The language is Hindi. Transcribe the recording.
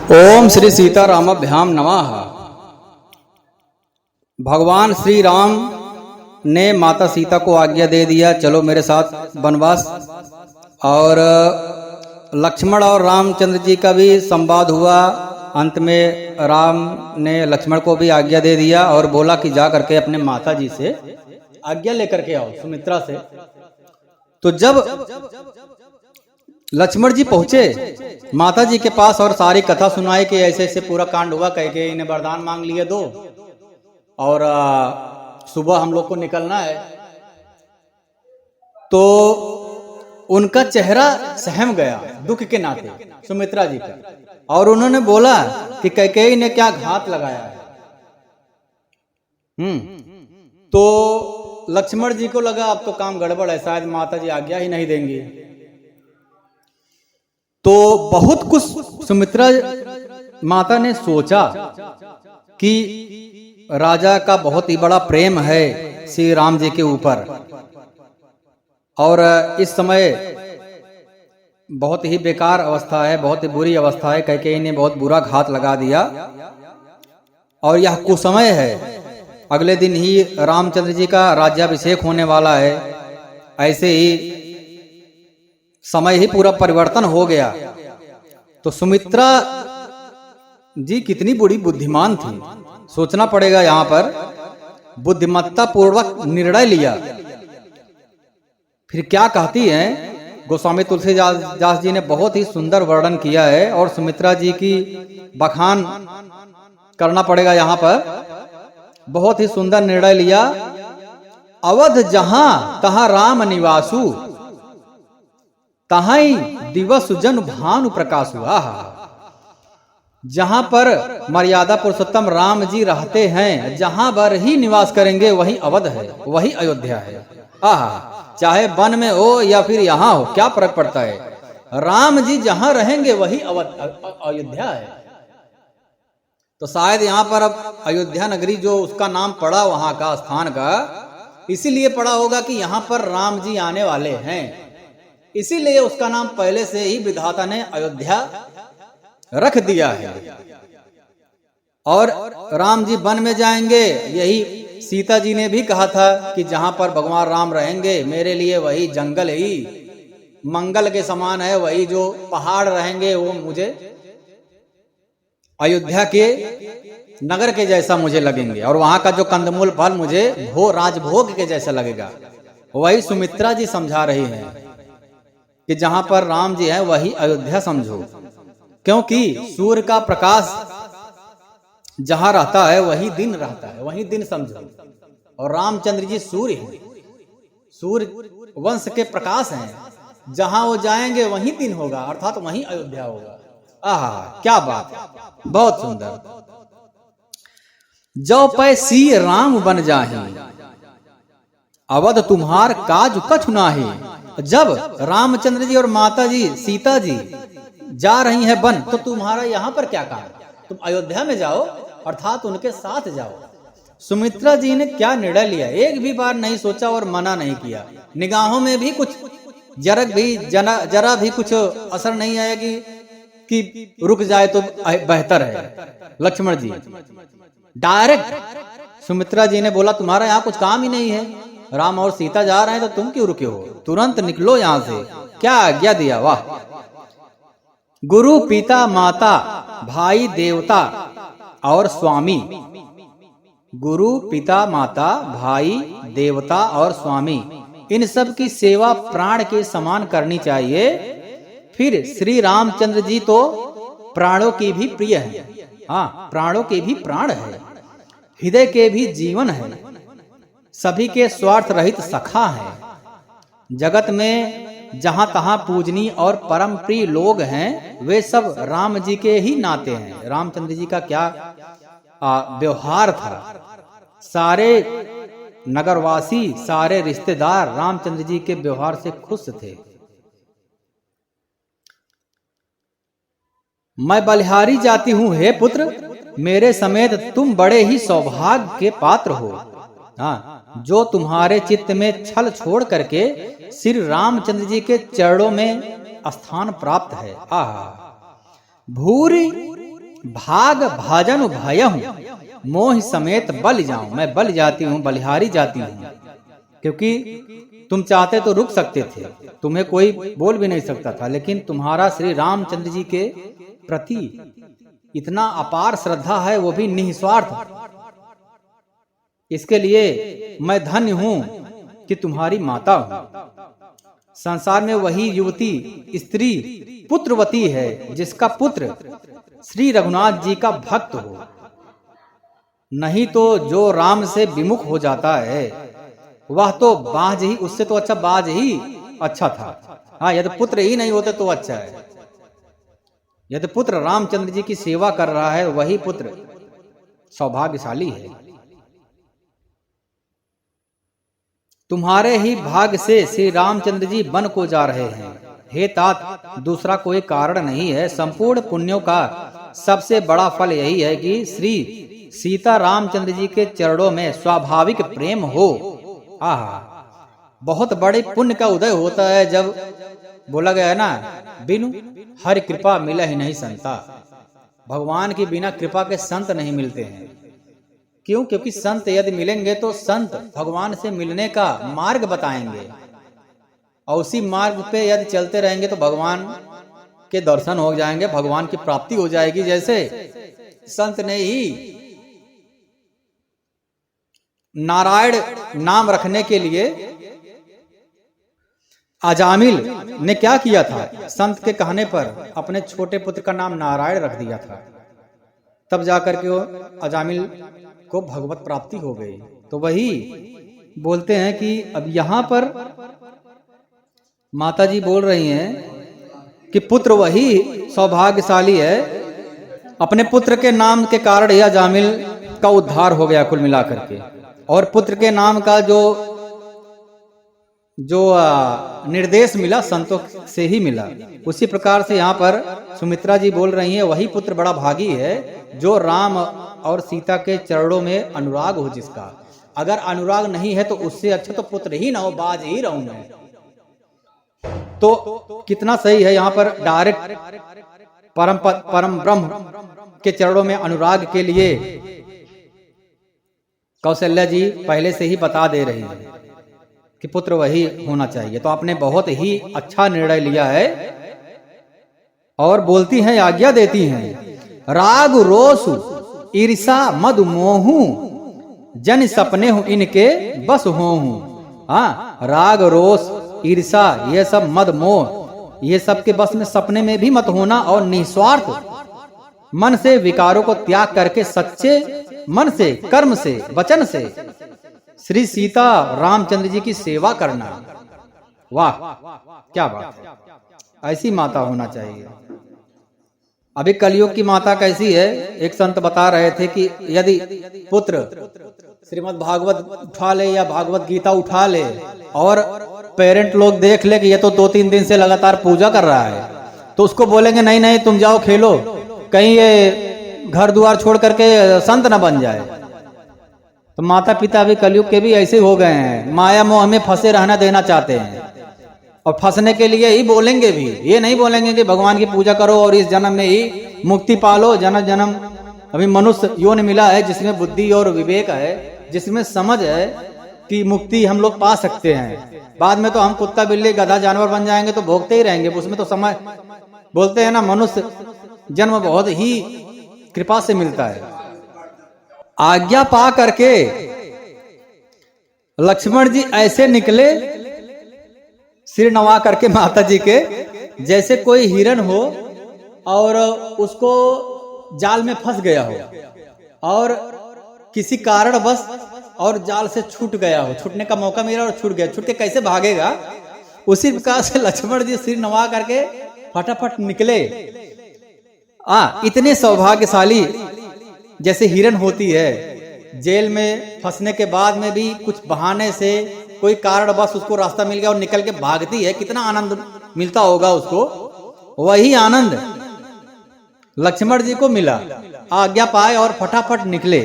ओम श्री सीतारामाभ्याम नमः। भगवान श्री राम ने माता सीता को आज्ञा दे दिया, चलो मेरे साथ वनवास। और लक्ष्मण और रामचंद्र जी का भी संवाद हुआ। अंत में राम ने लक्ष्मण को भी आज्ञा दे दिया और बोला कि जा करके अपने माता जी से आज्ञा लेकर के आओ, सुमित्रा से। तो जब लक्ष्मण जी पहुंचे माता जी के पास और सारी कथा सुनाई कि ऐसे ऐसे पूरा कांड हुआ, कह के इन्हें वरदान मांग लिए दो और सुबह हम लोग को निकलना है। तो उनका चेहरा सहम गया दुख के नाते सुमित्रा जी का, और उन्होंने बोला कि कैकेयी ने क्या घात लगाया है। तो लक्ष्मण जी को लगा अब तो काम गड़बड़ है, शायद माता जी आज्ञा ही नहीं देंगी। तो बहुत कुछ सुमित्रा माता ने सोचा कि राजा का बहुत ही बड़ा प्रेम है श्री राम जी के ऊपर, और इस समय बहुत ही बेकार अवस्था है, बहुत ही बुरी अवस्था है, कह के इन्हें बहुत बुरा घात लगा दिया। और यह कुसमय है, अगले दिन ही रामचंद्र जी का राज्याभिषेक होने वाला है। ऐसे ही समय ही पूरा परिवर्तन हो गया। तो सुमित्रा जी कितनी बड़ी बुद्धिमान थी, सोचना पड़ेगा। यहाँ पर बुद्धिमत्ता पूर्वक निर्णय लिया। फिर क्या कहती हैं, गोस्वामी तुलसीदास जी ने बहुत ही सुंदर वर्णन किया है, और सुमित्रा जी की बखान करना पड़ेगा यहाँ पर। बहुत ही सुंदर निर्णय लिया। अवध जहां तहां राम निवासु, तहाई दिवस जन भानु प्रकाश हुआ। जहां पर मर्यादा पुरुषोत्तम राम जी रहते हैं, जहां पर ही निवास करेंगे वही अवध है, वही अयोध्या है। चाहे वन में हो या फिर यहाँ हो, क्या फर्क पड़ता है। राम जी जहां रहेंगे वही अयोध्या है। तो शायद यहाँ पर अब अयोध्या नगरी जो उसका नाम पड़ा, वहां का स्थान का इसीलिए पड़ा होगा कि यहाँ पर राम जी आने वाले हैं, इसीलिए उसका नाम पहले से ही विधाता ने अयोध्या रख दिया है। और राम जी वन में जाएंगे, यही सीता जी ने भी कहा था कि जहां पर भगवान राम रहेंगे मेरे लिए वही जंगल ही मंगल के समान है, वही जो पहाड़ रहेंगे वो मुझे अयोध्या के नगर के जैसा मुझे लगेंगे, और वहां का जो कंदमूल फल मुझे राजभोग के जैसा लगेगा। वही सुमित्रा जी समझा रही हैं कि जहां पर राम जी हैं वही अयोध्या समझो, क्योंकि सूर्य का प्रकाश जहां रहता है वही दिन रहता है, वही दिन समझो। और रामचंद्र जी सूर्य हैं, सूर्य वंश के प्रकाश हैं। जहां वो जाएंगे वही दिन होगा, अर्थात वही अयोध्या होगा। क्या बात, बहुत सुंदर। जो पै सी राम बन जाहि, अवध तुम्हार काज कछु नाहि। जब रामचंद्र जी और माता जी सीता जी जा रही हैं वन, तो तुम्हारा यहाँ पर क्या काम, तुम अयोध्या में जाओ, अर्थात उनके साथ जाओ। सुमित्रा जी ने क्या निर्णय लिया, एक भी बार नहीं सोचा और मना नहीं किया। निगाहों में भी कुछ जरा भी कुछ असर नहीं आया कि रुक जाए तो बेहतर है। लक्ष्मण जी डायरेक्ट सुमित्रा जी ने बोला तुम्हारा यहाँ कुछ काम ही नहीं है, राम और सीता जा रहे हैं तो तुम क्यों रुके हो, तुरंत निकलो यहां से। क्या आज्ञा दिया, वाह। गुरु पिता माता भाई देवता और स्वामी, गुरु पिता माता भाई देवता और स्वामी, इन सब की सेवा प्राण के समान करनी चाहिए। फिर श्री रामचंद्र जी तो प्राणों की भी प्रिय है, प्राणों के भी प्राण है, हृदय के भी जीवन है, सभी के स्वार्थ रहित सखा है। जगत में जहां तहां पूजनीय और परम प्रिय लोग हैं, वे सब राम जी के ही नाते हैं। रामचंद्र जी का क्या व्यवहार था, सारे नगरवासी सारे रिश्तेदार रामचंद्र जी के व्यवहार से खुश थे। मैं बलिहारी जाती हूं हे पुत्र, मेरे समेत तुम बड़े ही सौभाग्य के पात्र हो। जो तुम्हारे चित्त में छल छोड़ करके श्री रामचंद्र जी के चरणों में स्थान प्राप्त है। भूरि भाग भाजन भयहूं मोह समेत बल जाऊं, मैं बल जाती हूँ, बलिहारी जाती हूँ। क्योंकि तुम चाहते तो रुक सकते थे, तुम्हें कोई बोल भी नहीं सकता था, लेकिन तुम्हारा श्री रामचंद्र जी के प्रति इतना अपार श्रद्धा है, वो भी निस्वार्थ। इसके लिए मैं धन्य हूं कि तुम्हारी माता हूं। संसार में वही युवती स्त्री पुत्रवती है जिसका पुत्र श्री रघुनाथ जी का भक्त हो। नहीं तो जो राम से विमुख हो जाता है वह तो बाज ही, उससे तो अच्छा बाज ही अच्छा था। हाँ, यदि पुत्र ही नहीं होते तो अच्छा है। यदि पुत्र रामचंद्र जी की सेवा कर रहा है वही पुत्र सौभाग्यशाली है। तुम्हारे ही भाग्य से श्री रामचंद्र जी वन को जा रहे हैं। हे तात, दूसरा कोई कारण नहीं है। संपूर्ण पुण्यों का सबसे बड़ा फल यही है कि श्री सीता रामचंद्र जी के चरणों में स्वाभाविक प्रेम हो। आहा, बहुत बड़े पुण्य का उदय होता है जब बोला गया है ना, बिनु हरि कृपा मिला ही नहीं संता। भगवान की बिना कृपा के संत नहीं मिलते हैं। क्यों? क्योंकि संत यदि मिलेंगे तो संत भगवान से मिलने का मार्ग बताएंगे, और उसी मार्ग पे यदि चलते रहेंगे तो भगवान के दर्शन हो जाएंगे, भगवान की प्राप्ति हो जाएगी। जैसे संत ने ही नारायण नाम रखने के लिए अजामिल ने क्या किया था, संत के कहने पर अपने छोटे पुत्र का नाम नारायण रख दिया था। तब जाकर के वो अजामिल को भगवत प्राप्ति हो गई। तो वही बोलते हैं कि अब यहाँ पर माता जी बोल रही हैं कि पुत्र वही सौभाग्यशाली है। अपने पुत्र के नाम के कारण यह अजामिल का उद्धार हो गया कुल मिलाकर के, और पुत्र के नाम का जो निर्देश मिला संतों से ही मिला। उसी प्रकार से यहाँ पर सुमित्रा जी बोल रही हैं वही पुत्र बड़ा भागी है जो राम और सीता के चरणों में अनुराग हो जिसका। अगर अनुराग नहीं है तो उससे अच्छा तो पुत्र ही ना हो, बाज ही रहूं मैं। तो कितना सही है, यहाँ पर डायरेक्ट परम ब्रह्म के चरणों में अनुराग के लिए कौशल्या जी पहले से ही बता दे रही है कि पुत्र वही होना चाहिए। तो आपने बहुत ही अच्छा निर्णय लिया है। और बोलती हैं, आज्ञा देती हैं, राग रोष ईर्षा मद मोहू जन सपने हूं इनके बस हो हूं। हाँ, राग रोष ईर्षा ये सब मद मोह ये सब के बस में सपने में भी मत होना, और निस्वार्थ मन से विकारों को त्याग करके सच्चे मन से, कर्म से, वचन से श्री सीता रामचंद्र जी की सेवा करना। वाह, क्या बात है, ऐसी माता होना चाहिए। अभी कलयुग की माता कैसी है, एक संत बता रहे थे कि यदि पुत्र श्रीमद् भागवत उठा ले या भागवत गीता उठा ले और पेरेंट लोग देख ले कि ये तो 2-3 दिन से लगातार पूजा कर रहा है, तो उसको बोलेंगे नहीं नहीं तुम जाओ खेलो, कहीं ये घर द्वार छोड़ करके संत न बन जाए। तो माता पिता भी कलयुग के भी ऐसे हो गए हैं, माया मोह में फंसे रहना देना चाहते हैं, और फंसने के लिए ही बोलेंगे भी। ये नहीं बोलेंगे कि भगवान की पूजा करो और इस जन्म में ही मुक्ति पालो। जन्म जन्म अभी मनुष्य योनि मिला है जिसमें बुद्धि और विवेक है, जिसमें समझ है कि मुक्ति हम लोग पा सकते हैं। बाद में तो हम कुत्ता बिल्ली गधा जानवर बन जाएंगे तो भोगते ही रहेंगे, उसमें तो समय बोलते हैं ना, मनुष्य जन्म बहुत ही कृपा से मिलता है। आज्ञा पा करके लक्ष्मण जी ऐसे निकले सिर नवा करके माता जी के, जैसे कोई हिरन हो और उसको जाल में फंस गया हो और किसी कारण बस और जाल से छूट गया हो, छूटने का मौका मिला और छूट गया, छूट के कैसे भागेगा, उसी प्रकार से लक्ष्मण जी सिर नवा करके फटाफट निकले। इतने सौभाग्यशाली जैसे हिरन होती है, जेल में फंसने के बाद में भी कुछ बहाने से कोई कारण बस उसको रास्ता मिल गया और निकल के भागती है, कितना आनंद मिलता होगा उसको। वही आनंद लक्ष्मण जी को मिला, आज्ञा पाए और फटाफट निकले।